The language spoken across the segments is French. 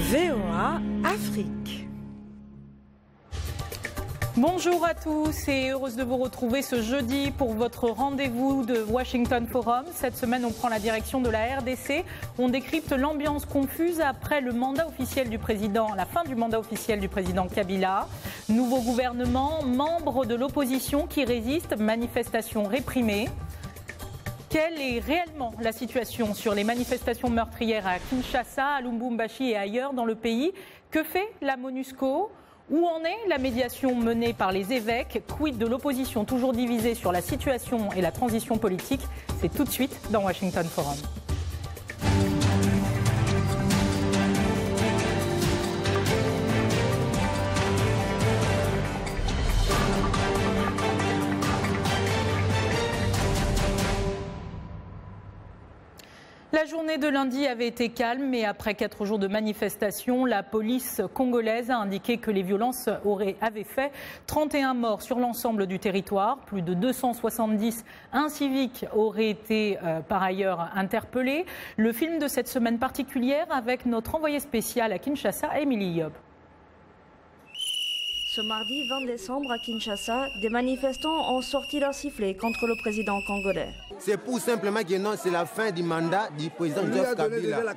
VOA Afrique. Bonjour à tous et heureuse de vous retrouver ce jeudi pour votre rendez-vous de Washington Forum. Cette semaine, on prend la direction de la RDC. On décrypte l'ambiance confuse après le mandat officiel du président, la fin du mandat officiel du président Kabila. Nouveau gouvernement, membres de l'opposition qui résistent, manifestations réprimées. Quelle est réellement la situation sur les manifestations meurtrières à Kinshasa, à Lubumbashi et ailleurs dans le pays? Que fait la MONUSCO? Où en est la médiation menée par les évêques? Quid de l'opposition toujours divisée sur la situation et la transition politique? C'est tout de suite dans Washington Forum. La journée de lundi avait été calme, mais après 4 jours de manifestations, la police congolaise a indiqué que les violences avaient fait 31 morts sur l'ensemble du territoire. Plus de 270 inciviques auraient été par ailleurs interpellés. Le film de cette semaine particulière avec notre envoyé spécial à Kinshasa, Émilie Yob. Ce mardi 20 décembre à Kinshasa, des manifestants ont sorti leur sifflet contre le président congolais. C'est pour simplement que non, c'est la fin du mandat du président Joseph Kabila.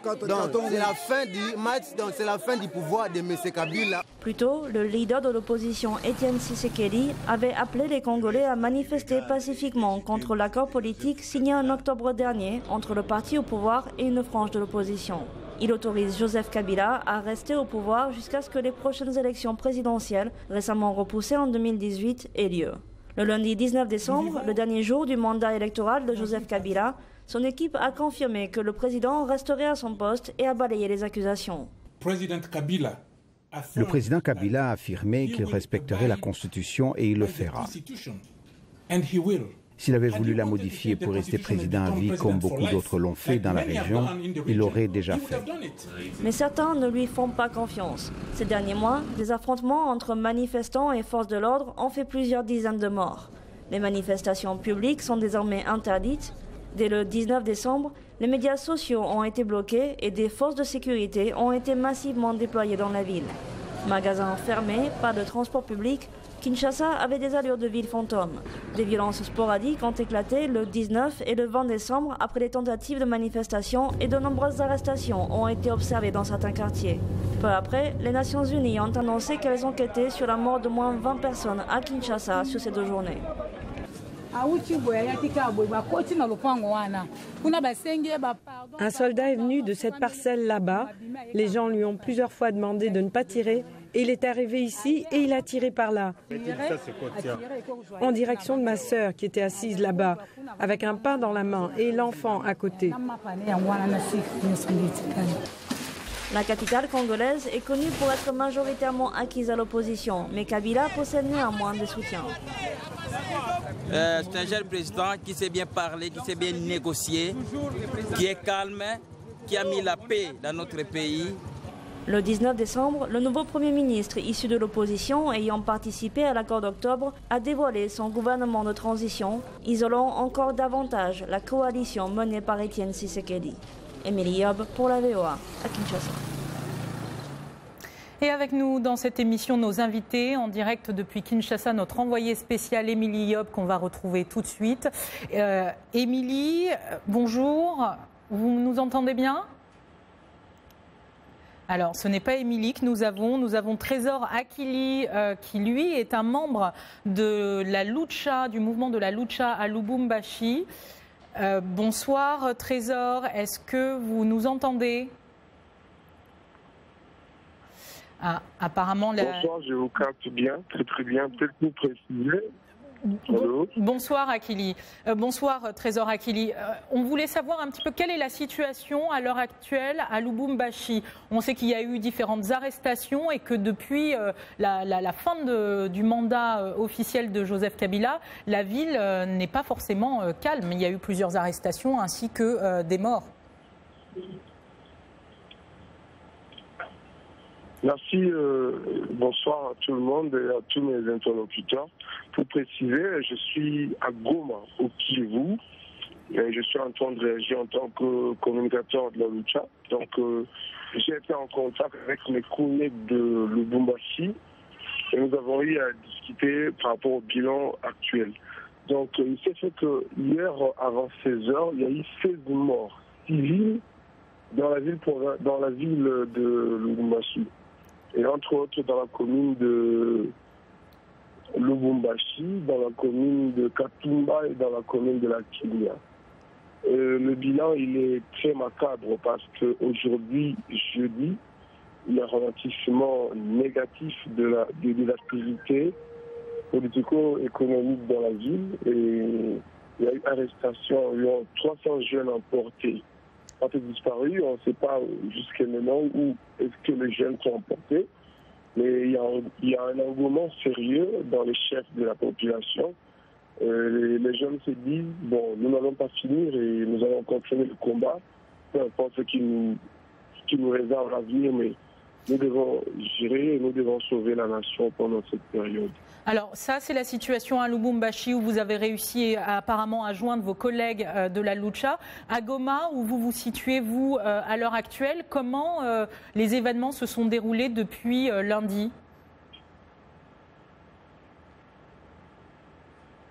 Donc c'est la fin du match, donc c'est la fin du pouvoir de M. Kabila. Plus tôt, le leader de l'opposition Étienne Tshisekedi avait appelé les Congolais à manifester pacifiquement contre l'accord politique signé en octobre dernier entre le parti au pouvoir et une frange de l'opposition. Il autorise Joseph Kabila à rester au pouvoir jusqu'à ce que les prochaines élections présidentielles, récemment repoussées en 2018, aient lieu. Le lundi 19 décembre, le dernier jour du mandat électoral de Joseph Kabila, son équipe a confirmé que le président resterait à son poste et a balayé les accusations. Le président Kabila a affirmé qu'il respecterait la Constitution et il le fera. S'il avait voulu la modifier pour rester président à vie, comme beaucoup d'autres l'ont fait dans la région, il l'aurait déjà fait. Mais certains ne lui font pas confiance. Ces derniers mois, des affrontements entre manifestants et forces de l'ordre ont fait plusieurs dizaines de morts. Les manifestations publiques sont désormais interdites. Dès le 19 décembre, les médias sociaux ont été bloqués et des forces de sécurité ont été massivement déployées dans la ville. Magasins fermés, pas de transport public. Kinshasa avait des allures de ville fantôme. Des violences sporadiques ont éclaté le 19 et le 20 décembre après les tentatives de manifestation et de nombreuses arrestations ont été observées dans certains quartiers. Peu après, les Nations Unies ont annoncé qu'elles enquêtaient sur la mort de moins 20 personnes à Kinshasa sur ces 2 journées. Un soldat est venu de cette parcelle là-bas. Les gens lui ont plusieurs fois demandé de ne pas tirer. Et il est arrivé ici et il a tiré par là, en direction de ma sœur qui était assise là-bas, avec un pain dans la main et l'enfant à côté. La capitale congolaise est connue pour être majoritairement acquise à l'opposition, mais Kabila possède néanmoins des soutiens. C'est un jeune président qui sait bien parler, qui sait bien négocier, qui est calme, qui a mis la paix dans notre pays. Le 19 décembre, le nouveau Premier ministre issu de l'opposition ayant participé à l'accord d'octobre a dévoilé son gouvernement de transition, isolant encore davantage la coalition menée par Étienne Tshisekedi. Émilie Yob pour la VOA à Kinshasa. Et avec nous dans cette émission, nos invités en direct depuis Kinshasa, notre envoyé spécial Émilie Yob qu'on va retrouver tout de suite. Émilie, bonjour, vous nous entendez bien ? Alors, ce n'est pas Émilie que nous avons Trésor Akili qui, lui, est un membre de la Lucha, du mouvement de la Lucha à Lubumbashi. Bonsoir Trésor, est-ce que vous nous entendez ? Apparemment... Bonsoir, je vous capte bien, très bien, peut-être vous préciser. Bonsoir Akili. Bonsoir Trésor Akili. On voulait savoir un petit peu quelle est la situation à l'heure actuelle à Lubumbashi. On sait qu'il y a eu différentes arrestations et que depuis la fin du mandat officiel de Joseph Kabila, la ville n'est pas forcément calme. Il y a eu plusieurs arrestations ainsi que des morts. Merci, bonsoir à tout le monde et à tous mes interlocuteurs. Pour préciser, je suis à Goma, au Kivu, je suis en train de réagir en tant que communicateur de la Lucha. Donc, j'ai été en contact avec mes collègues de Lubumbashi et nous avons eu à discuter par rapport au bilan actuel. Donc, il s'est fait que hier, avant 16h, il y a eu 16 morts civils dans la ville de Lubumbashi. Et entre autres dans la commune de Lubumbashi, dans la commune de Katumba et dans la commune de la Kilia. Le bilan, il est très macabre parce qu'aujourd'hui, jeudi, il y a un ralentissement négatif des activités politico-économiques dans la ville et il y a eu arrestation environ 300 jeunes emportés. Ont été disparus, on ne sait pas jusqu'à maintenant où est-ce que les jeunes sont emportés, mais il y a un engouement sérieux dans les chefs de la population. Les jeunes se disent, bon, nous n'allons pas finir et nous allons continuer le combat, peu importe ce qui nous réserve l'avenir, mais nous devons gérer et nous devons sauver la nation pendant cette période. Alors ça, c'est la situation à Lubumbashi où vous avez réussi apparemment à joindre vos collègues de la Lucha. À Goma, où vous vous situez, vous, à l'heure actuelle, comment les événements se sont déroulés depuis lundi ?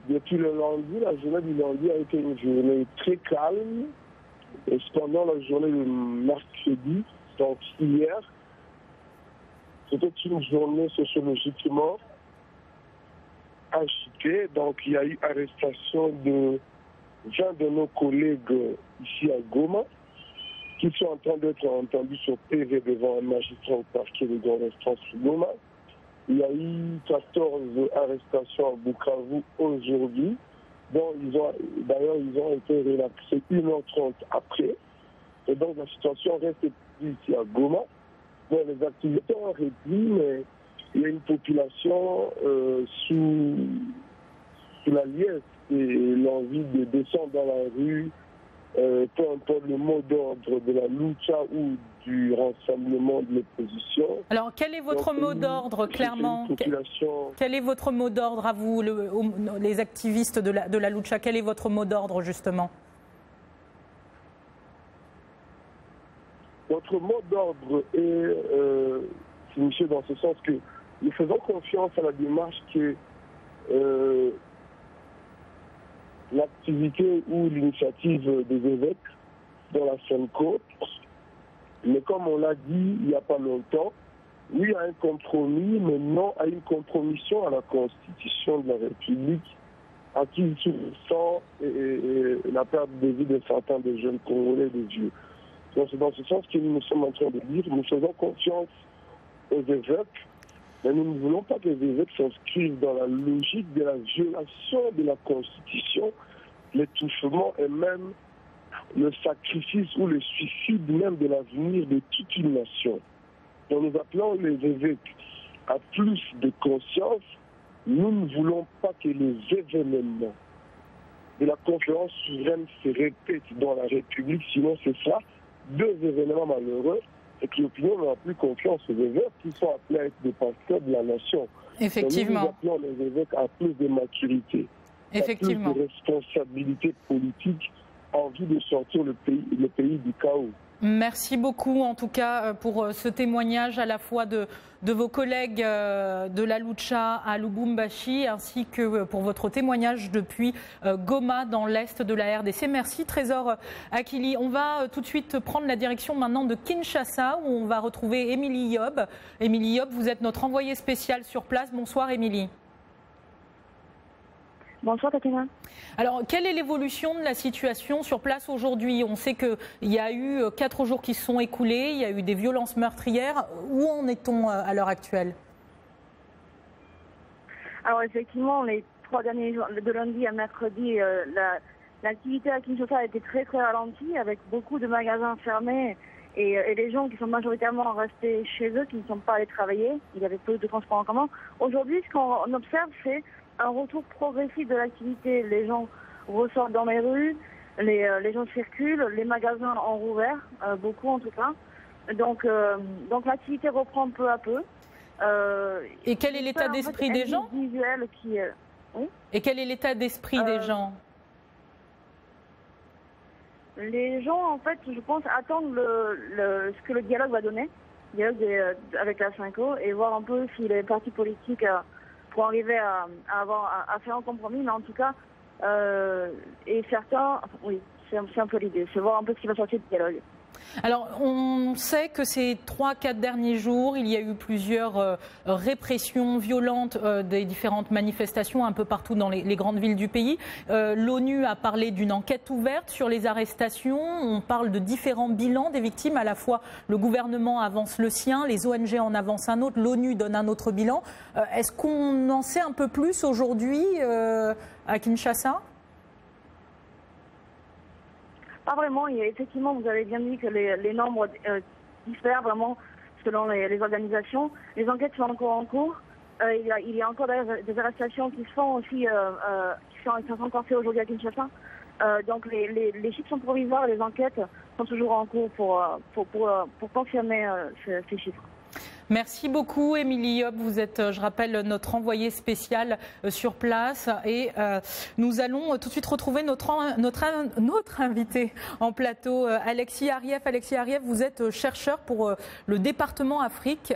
Depuis le lundi, la journée du lundi a été une journée très calme. Et cependant, la journée du mercredi, donc hier, c'était une journée sociologiquement agitée. Donc il y a eu arrestation de 20 de nos collègues ici à Goma qui sont en train d'être entendus sur PV devant un magistrat au parquet de grande instance Goma. Il y a eu 14 arrestations à Bukavu aujourd'hui, dont ils ont été relaxés 1h30 après. Et donc la situation reste plus ici à Goma. Bon, les activités ont repris, mais il y a une population sous la liesse et l'envie de descendre dans la rue, peu importe le mot d'ordre de la lucha ou du rassemblement de l'opposition. Alors, quel est votre mot d'ordre, clairement ? Quel est votre mot d'ordre à vous, les activistes de la lucha ? Quel est votre mot d'ordre, justement ? Notre mot d'ordre est signifié dans ce sens que nous faisons confiance à la démarche que l'activité ou l'initiative des évêques dans la Seine-Côte. Mais comme on l'a dit il n'y a pas longtemps, oui à un compromis, mais non à une compromission à la Constitution de la République, à qui il sent la perte de vie de certains des jeunes Congolais des vieux. Donc c'est dans ce sens que nous sommes en train de dire, nous faisons confiance aux évêques, mais nous ne voulons pas que les évêques s'inscrivent dans la logique de la violation de la Constitution, l'étouffement et même le sacrifice ou le suicide même de l'avenir de toute une nation. Donc nous appelons les évêques à plus de conscience. Nous ne voulons pas que les événements de la conférence souveraine se répètent dans la République, sinon c'est ça, deux événements malheureux, et que l'opinion n'a plus confiance aux évêques qui sont appelés à être des pasteurs de la nation. Effectivement. Donc nous appelons les évêques à plus de maturité, effectivement, à plus de responsabilité politique en vue de sortir le pays du chaos. Merci beaucoup en tout cas pour ce témoignage à la fois de vos collègues de la Lucha à Lubumbashi ainsi que pour votre témoignage depuis Goma dans l'est de la RDC. Merci Trésor Akili. On va tout de suite prendre la direction maintenant de Kinshasa où on va retrouver Émilie Yob. Émilie Yob, vous êtes notre envoyée spéciale sur place. Bonsoir Émilie. Bonsoir Katina. Alors, quelle est l'évolution de la situation sur place aujourd'hui ? On sait qu'il y a eu 4 jours qui se sont écoulés, il y a eu des violences meurtrières. Où en est-on à l'heure actuelle ? Alors effectivement, les 3 derniers jours, de lundi à mercredi, l'activité à Kinshasa a été très très ralentie avec beaucoup de magasins fermés et les gens qui sont majoritairement restés chez eux, qui ne sont pas allés travailler. Il y avait peu de transports en commun. Aujourd'hui, ce qu'on observe, c'est un retour progressif de l'activité. Les gens ressortent dans les rues, les gens circulent, les magasins ont rouvert, beaucoup en tout cas. Donc l'activité reprend peu à peu. Et quel est l'état d'esprit des gens ? Oui. Et quel est l'état d'esprit des gens ? Les gens, en fait, je pense, attendent ce que le dialogue va donner, le dialogue avec la Cinco, et voir un peu si les partis politiques pourront arriver à faire un compromis. Mais en tout cas, et certains, oui, c'est un peu l'idée, c'est voir un peu ce qui va sortir du dialogue. Alors, on sait que ces 3-4 derniers jours, il y a eu plusieurs répressions violentes des différentes manifestations un peu partout dans les grandes villes du pays. L'ONU a parlé d'une enquête ouverte sur les arrestations. On parle de différents bilans des victimes. À la fois, le gouvernement avance le sien, les ONG en avancent un autre, l'ONU donne un autre bilan. Est-ce qu'on en sait un peu plus aujourd'hui à Kinshasa ? Pas vraiment. Effectivement, vous avez bien dit que les nombres diffèrent vraiment selon les organisations. Les enquêtes sont encore en cours. Il y a encore des arrestations qui sont aussi qui sont encore faites aujourd'hui à Kinshasa. Donc les chiffres sont provisoires, les enquêtes sont toujours en cours pour confirmer ces chiffres. Merci beaucoup, Émilie Yob. Vous êtes, je rappelle, notre envoyée spéciale sur place. Et nous allons tout de suite retrouver notre invité en plateau, Alexis Ariev. Alexis Ariev, vous êtes chercheur pour le département Afrique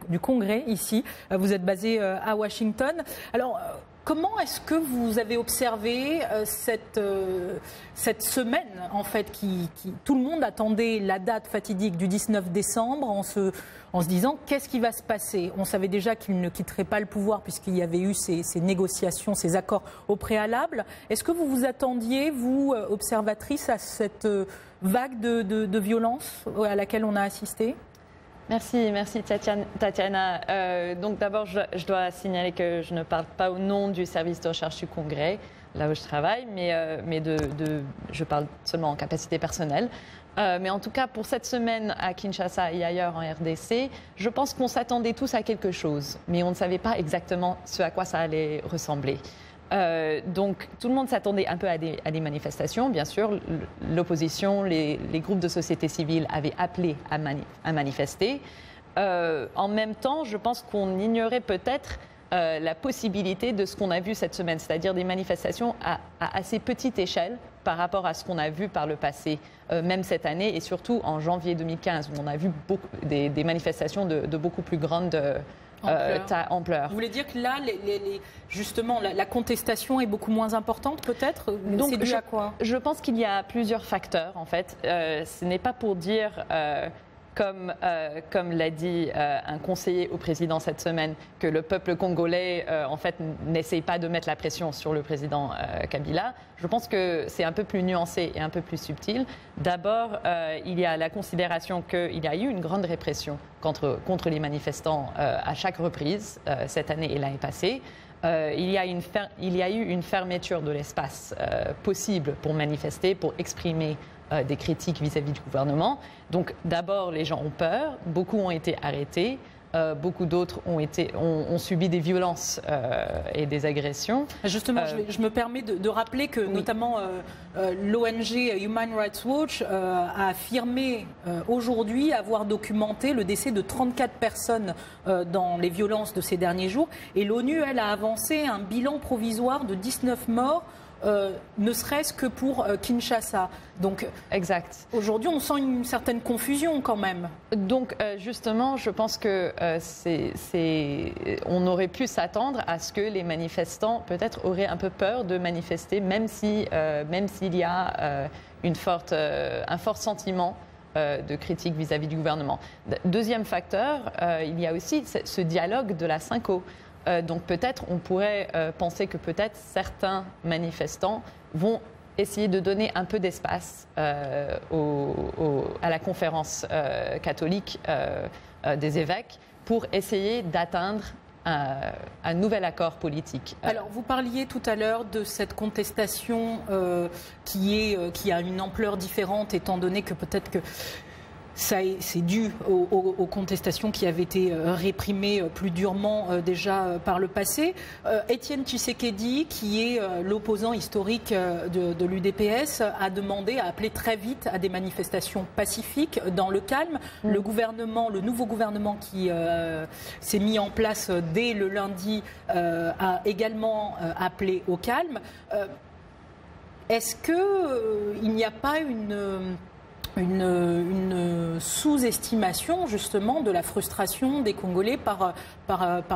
du Congrès, ici. Vous êtes basé à Washington. Alors, comment est-ce que vous avez observé cette semaine, en fait, tout le monde attendait la date fatidique du 19 décembre en se disant qu'est-ce qui va se passer? On savait déjà qu'il ne quitterait pas le pouvoir puisqu'il y avait eu ces négociations, ces accords au préalable. Est-ce que vous vous attendiez, vous, observatrice, à cette vague de violence à laquelle on a assisté? Merci Tatiana. Donc d'abord, je dois signaler que je ne parle pas au nom du service de recherche du Congrès, là où je travaille, mais je parle seulement en capacité personnelle. Mais en tout cas, pour cette semaine à Kinshasa et ailleurs en RDC, je pense qu'on s'attendait tous à quelque chose, mais on ne savait pas exactement ce à quoi ça allait ressembler. Donc tout le monde s'attendait un peu à des manifestations. Bien sûr, l'opposition, les groupes de société civile avaient appelé à manifester. En même temps, je pense qu'on ignorait peut-être la possibilité de ce qu'on a vu cette semaine, c'est-à-dire des manifestations à assez petite échelle par rapport à ce qu'on a vu par le passé, même cette année et surtout en janvier 2015 où on a vu des manifestations de beaucoup plus grande ampleur. Vous voulez dire que là, justement, la contestation est beaucoup moins importante peut-être? C'est dû à quoi? Je pense qu'il y a plusieurs facteurs en fait. Ce n'est pas pour dire... Comme l'a dit un conseiller au président cette semaine, que le peuple congolais, en fait, n'essaye pas de mettre la pression sur le président Kabila. Je pense que c'est un peu plus nuancé et un peu plus subtil. D'abord, il y a la considération qu'il y a eu une grande répression contre les manifestants à chaque reprise, cette année et l'année passée. Il y a eu une fermeture de l'espace possible pour manifester, pour exprimer des critiques vis-à-vis du gouvernement. Donc d'abord, les gens ont peur, beaucoup ont été arrêtés, beaucoup d'autres ont subi des violences et des agressions. Justement, je me permets de rappeler que notamment l'ONG Human Rights Watch a affirmé aujourd'hui avoir documenté le décès de 34 personnes dans les violences de ces derniers jours. Et l'ONU, elle, a avancé un bilan provisoire de 19 morts. Ne serait-ce que pour Kinshasa. Donc, exact. Aujourd'hui, on sent une certaine confusion quand même. Donc, justement, je pense que on aurait pu s'attendre à ce que les manifestants peut-être auraient un peu peur de manifester, même s'il y a un fort sentiment de critique vis-à-vis du gouvernement. Deuxième facteur, il y a aussi ce dialogue de la Cinco. Donc peut-être on pourrait penser que peut-être certains manifestants vont essayer de donner un peu d'espace à la conférence catholique des évêques pour essayer d'atteindre un nouvel accord politique. Alors vous parliez tout à l'heure de cette contestation qui a une ampleur différente étant donné que peut-être que c'est dû aux contestations qui avaient été réprimées plus durement déjà par le passé. Étienne Tshisekedi, qui est l'opposant historique de l'UDPS, a appelé très vite à des manifestations pacifiques dans le calme. Le nouveau gouvernement qui s'est mis en place dès le lundi a également appelé au calme. Est-ce qu'il n'y a pas une sous-estimation justement de la frustration des Congolais par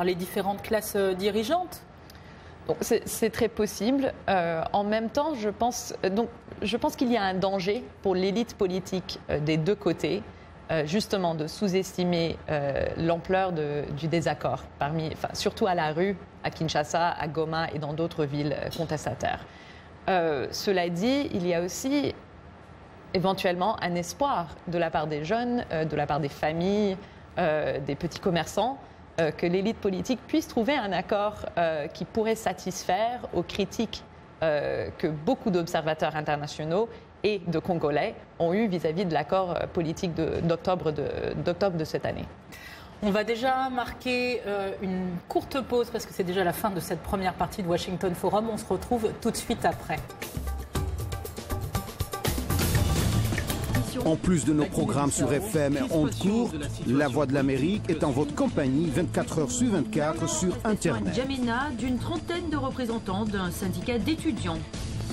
les différentes classes dirigeantes? C'est très possible. En même temps, je pense qu'il y a un danger pour l'élite politique des deux côtés, justement de sous-estimer l'ampleur du désaccord, surtout à la rue, à Kinshasa, à Goma et dans d'autres villes contestataires. Cela dit, il y a aussi éventuellement un espoir de la part des jeunes, de la part des familles, des petits commerçants, que l'élite politique puisse trouver un accord qui pourrait satisfaire aux critiques que beaucoup d'observateurs internationaux et de Congolais ont eu vis-à-vis de l'accord politique d'octobre de cette année. On va déjà marquer une courte pause parce que c'est déjà la fin de cette première partie de Washington Forum. On se retrouve tout de suite après. En plus de nos programmes sur FM et ondes courtes, La Voix de l'Amérique est en votre compagnie 24 heures sur 24 sur Internet. N'Djamena, d'une trentaine de représentants d'un syndicat d'étudiants.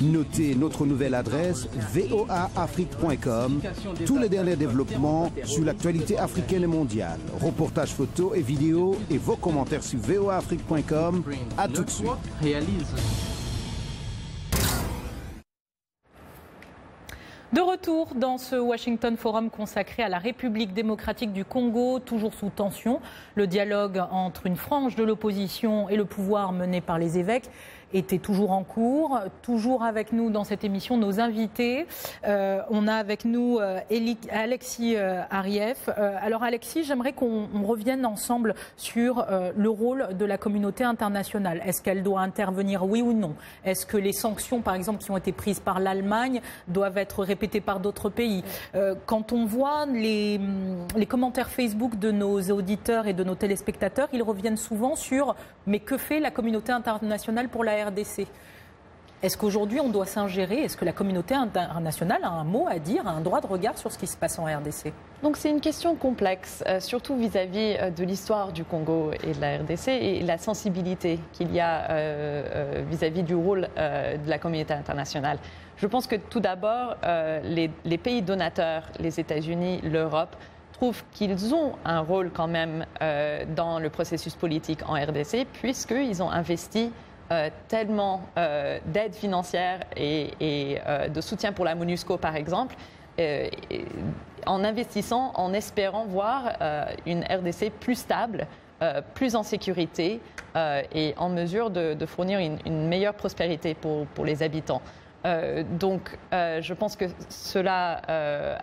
Notez notre nouvelle adresse voaafrique.com. Tous les derniers développements sur l'actualité africaine et mondiale. Reportages photos et vidéos et vos commentaires sur voaafrique.com. À tout de suite. De retour dans ce Washington Forum consacré à la République démocratique du Congo, toujours sous tension. Le dialogue entre une frange de l'opposition et le pouvoir mené par les évêques était toujours en cours. Toujours avec nous dans cette émission, nos invités. On a avec nous Alexis Arief. Alors Alexis, j'aimerais qu'on revienne ensemble sur le rôle de la communauté internationale. Est-ce qu'elle doit intervenir, oui ou non? Est-ce que les sanctions, par exemple, qui ont été prises par l'Allemagne doivent être répétées par d'autres pays? Quand on voit les commentaires Facebook de nos auditeurs et de nos téléspectateurs, ils reviennent souvent sur « mais que fait la communauté internationale pour la RDC ?» Est-ce qu'aujourd'hui on doit s'ingérer? Est-ce que la communauté internationale a un mot à dire, a un droit de regard sur ce qui se passe en RDC? Donc c'est une question complexe, surtout vis-à-vis de l'histoire du Congo et de la RDC et la sensibilité qu'il y a vis-à-vis du rôle de la communauté internationale. Je pense que tout d'abord, les pays donateurs, les États-Unis, l'Europe, trouvent qu'ils ont un rôle quand même dans le processus politique en RDC, puisqu'ils ont investi tellement d'aide financière et de soutien pour la MONUSCO, par exemple, en investissant, en espérant voir une RDC plus stable, plus en sécurité et en mesure de fournir une meilleure prospérité pour les habitants. Donc, je pense que cela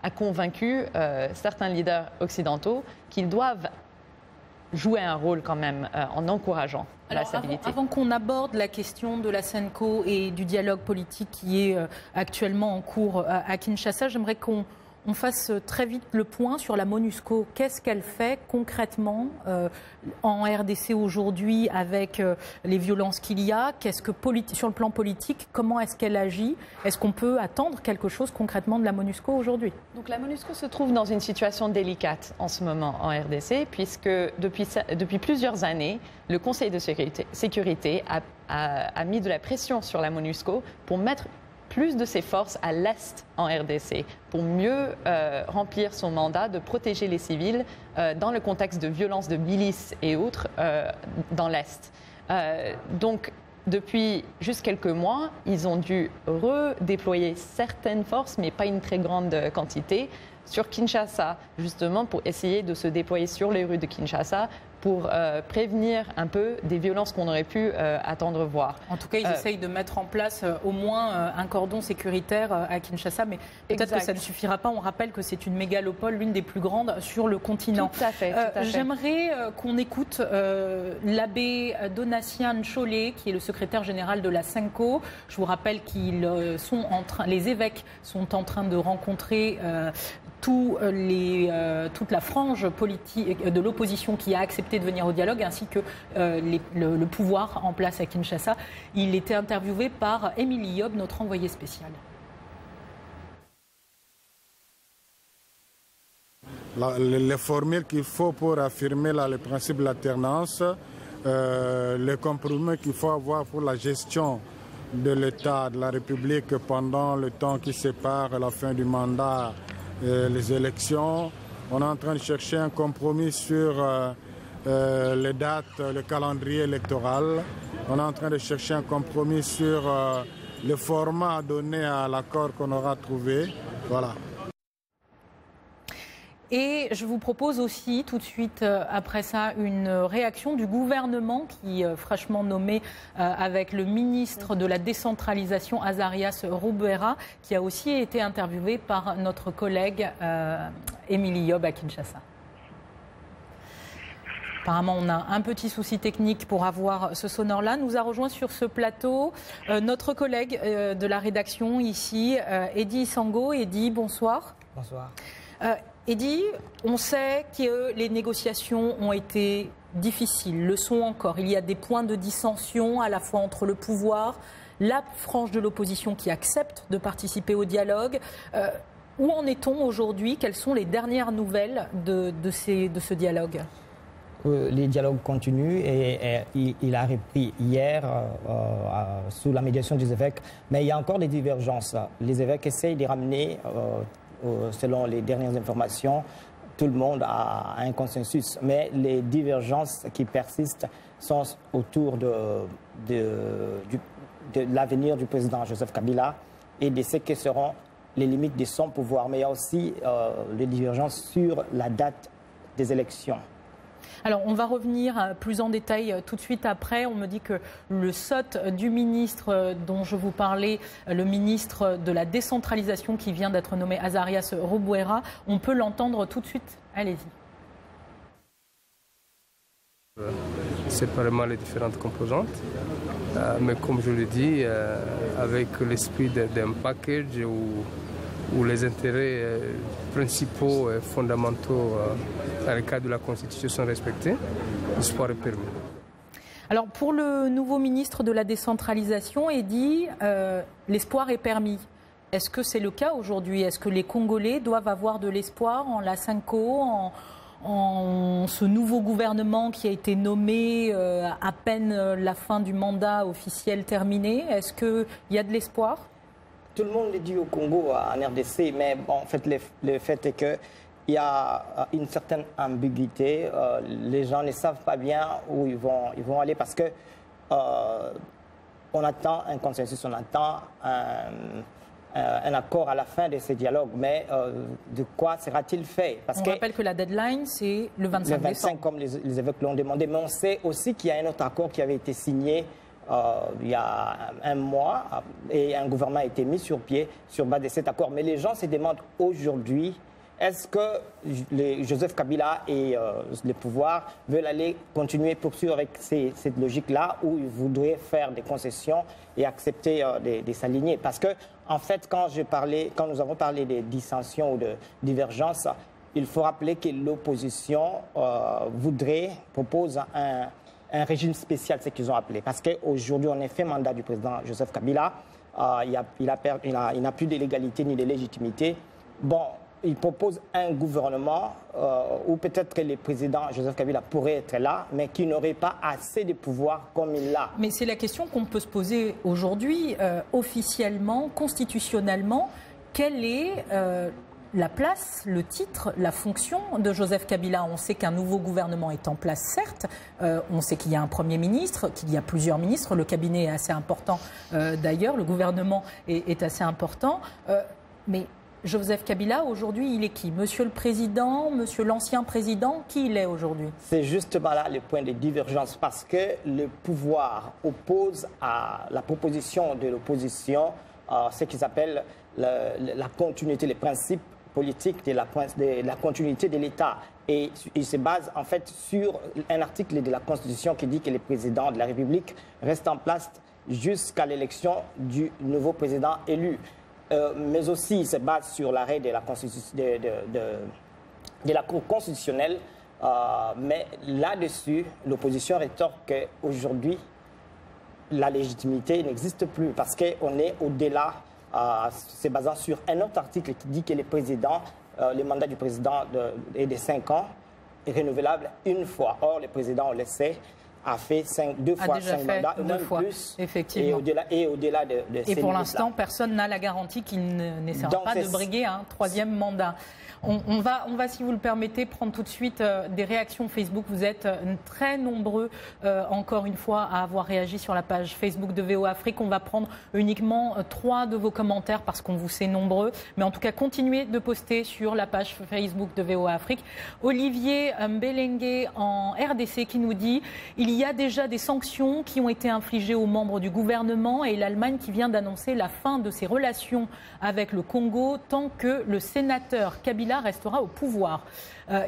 a convaincu certains leaders occidentaux qu'ils doivent jouer un rôle quand même en encourageant la stabilité. Avant qu'on aborde la question de la SENCO et du dialogue politique qui est actuellement en cours à Kinshasa, j'aimerais qu'on fasse très vite le point sur la MONUSCO. Qu'est-ce qu'elle fait concrètement en RDC aujourd'hui avec les violences qu'il y a? Qu'est-ce que sur le plan politique, comment est-ce qu'elle agit? Est-ce qu'on peut attendre quelque chose concrètement de la MONUSCO aujourd'hui? Donc la MONUSCO se trouve dans une situation délicate en ce moment en RDC, puisque depuis plusieurs années, le Conseil de sécurité a mis de la pression sur la MONUSCO pour mettre plus de ses forces à l'Est en RDC pour mieux remplir son mandat de protéger les civils dans le contexte de violences de milices et autres dans l'Est. Donc, depuis juste quelques mois, ils ont dû redéployer certaines forces, mais pas une très grande quantité, sur Kinshasa, justement pour essayer de se déployer sur les rues de Kinshasa pour prévenir un peu des violences qu'on aurait pu attendre voir. En tout cas, ils essayent de mettre en place au moins un cordon sécuritaire à Kinshasa, mais peut-être que ça ne suffira pas. On rappelle que c'est une mégalopole, l'une des plus grandes sur le continent. Tout à fait. J'aimerais qu'on écoute l'abbé Donatien Ncholé, qui est le secrétaire général de la SENCO. Je vous rappelle les évêques sont en train de rencontrer toute la frange politique de l'opposition qui a accepté de venir au dialogue, ainsi que le pouvoir en place à Kinshasa. Il était interviewé par Émilie Yob, notre envoyée spéciale. Les formules qu'il faut pour affirmer le principe de l'alternance, les compromis qu'il faut avoir pour la gestion de l'État, de la République pendant le temps qui sépare la fin du mandat et les élections. On est en train de chercher un compromis sur les dates, le calendrier électoral. On est en train de chercher un compromis sur le format donné à l'accord qu'on aura trouvé. Voilà. Et je vous propose aussi tout de suite après ça une réaction du gouvernement qui fraîchement nommé avec le ministre de la décentralisation Azarias Roubuera qui a aussi été interviewé par notre collègue Émilie Yob à Kinshasa. Apparemment, on a un petit souci technique pour avoir ce sonore-là. Nous a rejoint sur ce plateau notre collègue de la rédaction ici, Eddy Sango. Eddy, bonsoir. Bonsoir. Eddy, on sait que les négociations ont été difficiles, le sont encore. Il y a des points de dissension à la fois entre le pouvoir, la frange de l'opposition qui accepte de participer au dialogue. Où en est-on aujourd'hui? Quelles sont les dernières nouvelles de ce dialogue? Les dialogues continuent et il a repris hier sous la médiation des évêques. Mais il y a encore des divergences. Les évêques essayent de ramener, selon les dernières informations, tout le monde à un consensus. Mais les divergences qui persistent sont autour de l'avenir du président Joseph Kabila et de ce que seront les limites de son pouvoir. Mais il y a aussi des divergences sur la date des élections. Alors, on va revenir plus en détail tout de suite après. On me dit que le SOT du ministre dont je vous parlais, le ministre de la décentralisation qui vient d'être nommé Azarias Roubuera, on peut l'entendre tout de suite. Allez-y. Séparément les différentes composantes, mais comme je le dis, avec l'esprit d'un package où les intérêts principaux et fondamentaux dans le cadre de la Constitution sont respectés, l'espoir est permis. Alors pour le nouveau ministre de la décentralisation, Eddy, l'espoir est permis. Est-ce que c'est le cas aujourd'hui? Est-ce que les Congolais doivent avoir de l'espoir en la Cinco, en ce nouveau gouvernement qui a été nommé à peine la fin du mandat officiel terminé? Est-ce qu'il y a de l'espoir? Tout le monde le dit au Congo, en RDC, mais bon, en fait, le fait est qu'il y a une certaine ambiguïté. Les gens ne savent pas bien où ils vont aller parce que on attend un consensus, on attend un accord à la fin de ces dialogues. Mais de quoi sera-t-il fait? On rappelle que la deadline, c'est le 25 décembre. Le 25, comme les évêques l'ont demandé. Mais on sait aussi qu'il y a un autre accord qui avait été signé il y a un mois et un gouvernement a été mis sur pied sur base de cet accord. Mais les gens se demandent aujourd'hui, est-ce que Joseph Kabila et le pouvoir veulent aller continuer, poursuivre avec cette logique-là où ils voudraient faire des concessions et accepter de s'aligner? Parce que, en fait, quand nous avons parlé des dissensions ou de divergences, il faut rappeler que l'opposition propose un régime spécial, ce qu'ils ont appelé. Parce qu'aujourd'hui, en effet, mandat du président Joseph Kabila, il n'a plus de légalité ni de légitimité. Bon, il propose un gouvernement où peut-être que le président Joseph Kabila pourrait être là, mais qui n'aurait pas assez de pouvoir comme il l'a. Mais c'est la question qu'on peut se poser aujourd'hui, officiellement, constitutionnellement. Quelle est la place, le titre, la fonction de Joseph Kabila? On sait qu'un nouveau gouvernement est en place, certes. On sait qu'il y a un Premier ministre, qu'il y a plusieurs ministres. Le cabinet est assez important d'ailleurs. Le gouvernement est assez important. Mais Joseph Kabila, aujourd'hui, il est qui? Monsieur le Président, Monsieur l'ancien Président? Qui il est aujourd'hui? C'est justement là le point de divergence. Parce que le pouvoir oppose à la proposition de l'opposition ce qu'ils appellent la continuité, les principes politique de la continuité de l'État. Et il se base en fait sur un article de la Constitution qui dit que le président de la République reste en place jusqu'à l'élection du nouveau président élu. Mais aussi, il se base sur l'arrêt de la Cour constitutionnelle. Mais là-dessus, l'opposition rétorque qu'aujourd'hui, la légitimité n'existe plus parce qu'on est au-delà. C'est basé sur un autre article qui dit que le mandat du président est de 5 ans, est renouvelable une fois. Or, le président, on le sait, a fait deux fois 5 mandats, deux fois, plus, effectivement. Et au-delà de et pour l'instant, personne n'a la garantie qu'il n'essaiera pas de briguer un 3e mandat. On va, si vous le permettez, prendre tout de suite des réactions Facebook. Vous êtes très nombreux, encore une fois, à avoir réagi sur la page Facebook de VOA Afrique. On va prendre uniquement 3 de vos commentaires parce qu'on vous sait nombreux. Mais en tout cas, continuez de poster sur la page Facebook de VOA Afrique. Olivier Mbelengue en RDC qui nous dit « Il y a déjà des sanctions qui ont été infligées aux membres du gouvernement et l'Allemagne qui vient d'annoncer la fin de ses relations avec le Congo tant que le sénateur Kabila restera au pouvoir.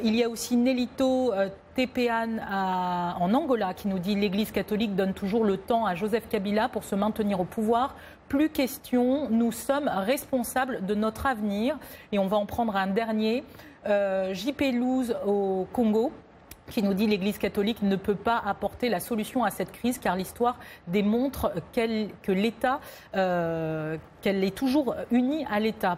Il y a aussi Nelito Tepean en Angola qui nous dit l'Église catholique donne toujours le temps à Joseph Kabila pour se maintenir au pouvoir. Plus question, nous sommes responsables de notre avenir. Et on va en prendre un dernier. JP Louz au Congo qui nous dit l'Église catholique ne peut pas apporter la solution à cette crise car l'histoire démontre qu'elle est toujours unie à l'État.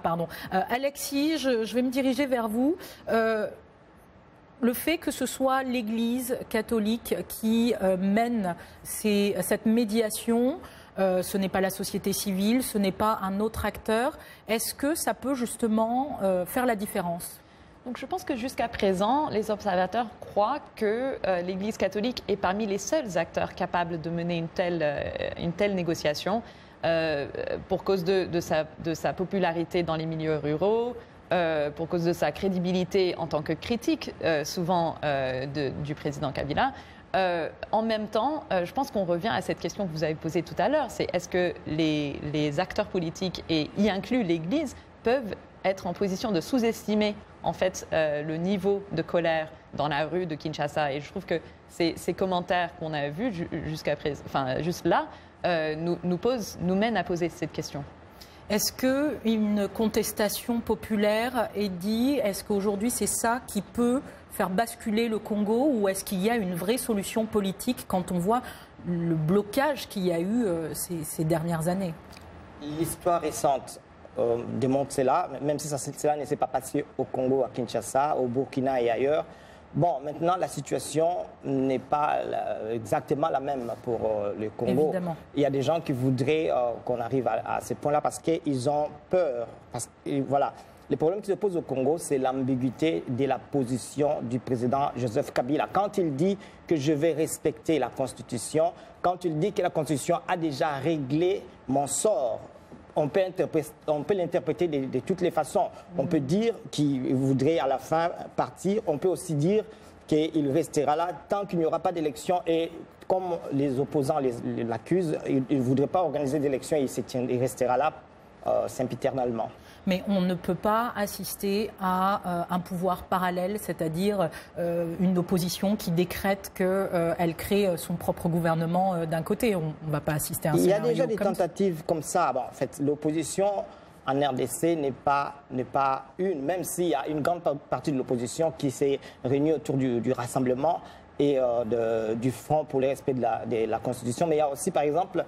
Alexis, je vais me diriger vers vous. Le fait que ce soit l'Église catholique qui mène cette médiation, ce n'est pas la société civile, ce n'est pas un autre acteur, est-ce que ça peut justement faire la différence ? Donc je pense que jusqu'à présent, les observateurs croient que l'Église catholique est parmi les seuls acteurs capables de mener une telle négociation pour cause de sa popularité dans les milieux ruraux, pour cause de sa crédibilité en tant que critique souvent du président Kabila. En même temps, je pense qu'on revient à cette question que vous avez posée tout à l'heure, c'est est-ce que les acteurs politiques, et y inclus l'Église, peuvent être en position de sous-estimer en fait le niveau de colère dans la rue de Kinshasa. Et je trouve que ces commentaires qu'on a vus juste là nous mènent à poser cette question. Est-ce qu'une contestation populaire est dit? Est-ce qu'aujourd'hui c'est ça qui peut faire basculer le Congo ou est-ce qu'il y a une vraie solution politique quand on voit le blocage qu'il y a eu ces dernières années? L'histoire récente démontre cela, même si cela ne s'est pas passé au Congo, à Kinshasa, au Burkina et ailleurs. Bon, maintenant, la situation n'est pas exactement la même pour le Congo. Évidemment. Il y a des gens qui voudraient qu'on arrive à ce point-là parce qu'ils ont peur. Voilà. Le problème qui se pose au Congo, c'est l'ambiguïté de la position du président Joseph Kabila. Quand il dit que je vais respecter la Constitution, quand il dit que la Constitution a déjà réglé mon sort, on peut l'interpréter de toutes les façons. On peut dire qu'il voudrait à la fin partir. On peut aussi dire qu'il restera là tant qu'il n'y aura pas d'élection. Et comme les opposants l'accusent, il ne voudrait pas organiser d'élection. Il restera là sempiternellement. Mais on ne peut pas assister à un pouvoir parallèle, c'est-à-dire une opposition qui décrète qu'elle crée son propre gouvernement d'un côté. On ne va pas assister à un scénario. Il y a déjà des tentatives comme ça. Bon, en fait, l'opposition en RDC n'est pas une, même s'il y a une grande partie de l'opposition qui s'est réunie autour du rassemblement et du Front pour le respect de la Constitution. Mais il y a aussi, par exemple,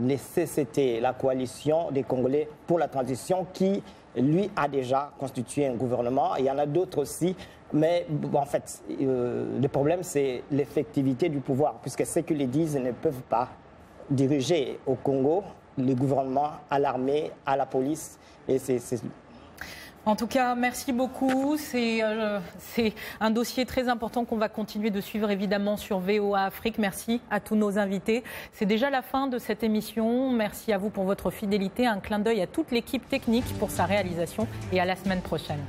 les CCT, la coalition des Congolais pour la transition, qui, lui, a déjà constitué un gouvernement. Il y en a d'autres aussi. Mais en fait, le problème, c'est l'effectivité du pouvoir, puisque ceux qui le disent ne peuvent pas diriger au Congo le gouvernement, à l'armée, à la police. Et En tout cas, merci beaucoup. C'est un dossier très important qu'on va continuer de suivre évidemment sur VOA Afrique. Merci à tous nos invités. C'est déjà la fin de cette émission. Merci à vous pour votre fidélité. Un clin d'œil à toute l'équipe technique pour sa réalisation et à la semaine prochaine.